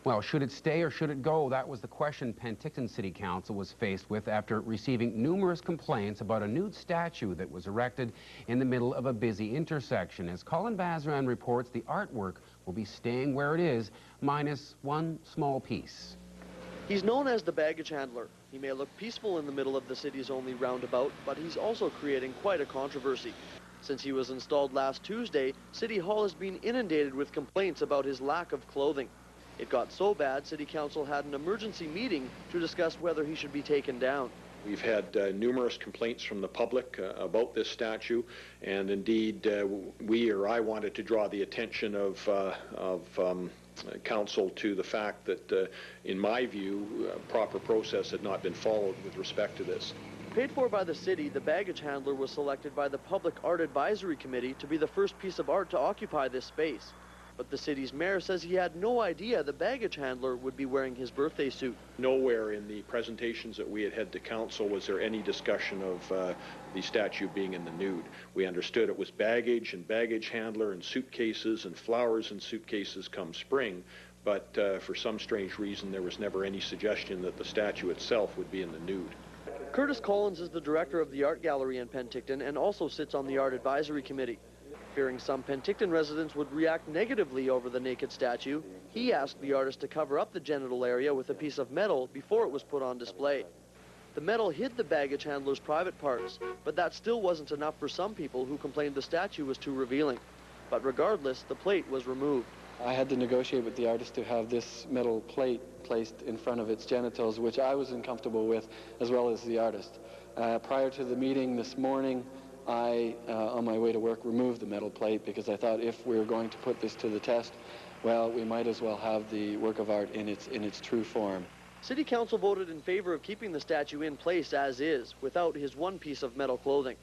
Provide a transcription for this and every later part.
Well, should it stay or should it go? That was the question Penticton City Council was faced with after receiving numerous complaints about a nude statue that was erected in the middle of a busy intersection. As Colin Bazran reports, the artwork will be staying where it is, minus one small piece. He's known as the baggage handler. He may look peaceful in the middle of the city's only roundabout, but he's also creating quite a controversy. Since he was installed last Tuesday, City Hall has been inundated with complaints about his lack of clothing. It got so bad, City Council had an emergency meeting to discuss whether he should be taken down. We've had numerous complaints from the public about this statue, and indeed I wanted to draw the attention of Council to the fact that, in my view, proper process had not been followed with respect to this. Paid for by the city, the baggage handler was selected by the Public Art Advisory Committee to be the first piece of art to occupy this space. But the city's mayor says he had no idea the baggage handler would be wearing his birthday suit. Nowhere in the presentations that we had had to council was there any discussion of the statue being in the nude. We understood it was baggage and baggage handler and suitcases and flowers and suitcases come spring, but for some strange reason there was never any suggestion that the statue itself would be in the nude. Curtis Collins is the director of the art gallery in Penticton and also sits on the art advisory committee. Fearing some Penticton residents would react negatively over the naked statue, he asked the artist to cover up the genital area with a piece of metal before it was put on display. The metal hid the baggage handler's private parts, but that still wasn't enough for some people who complained the statue was too revealing. But regardless, the plate was removed. I had to negotiate with the artist to have this metal plate placed in front of its genitals, which I was uncomfortable with, as well as the artist. Prior to the meeting this morning, I, on my way to work, removed the metal plate because I thought if we were going to put this to the test, well, we might as well have the work of art in its true form. City Council voted in favor of keeping the statue in place as is, without his one piece of metal clothing,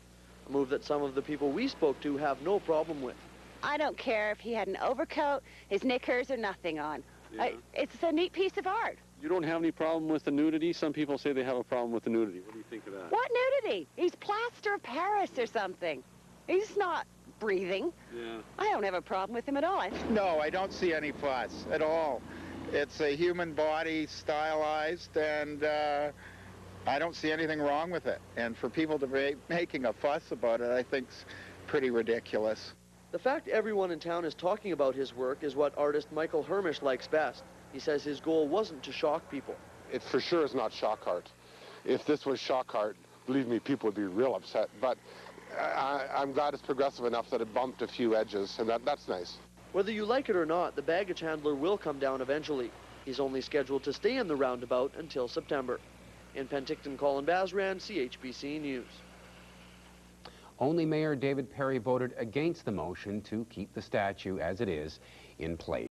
a move that some of the people we spoke to have no problem with. I don't care if he had an overcoat, his knickers, or nothing on. Yeah. It's a neat piece of art. You don't have any problem with the nudity? Some people say they have a problem with the nudity. What do you think of that? What nudity? He's plaster of Paris or something. He's not breathing. Yeah. I don't have a problem with him at all. No, I don't see any fuss at all. It's a human body stylized, and I don't see anything wrong with it. And for people to be making a fuss about it, I think's pretty ridiculous. The fact everyone in town is talking about his work is what artist Michael Hermesh likes best. He says his goal wasn't to shock people. It for sure is not shock art. If this was shock art, believe me, people would be real upset. But I'm glad it's progressive enough that it bumped a few edges, and that's nice. Whether you like it or not, the baggage handler will come down eventually. He's only scheduled to stay in the roundabout until September. In Penticton, Colin Bazran, CHBC News. Only Mayor David Perry voted against the motion to keep the statue as it is in place.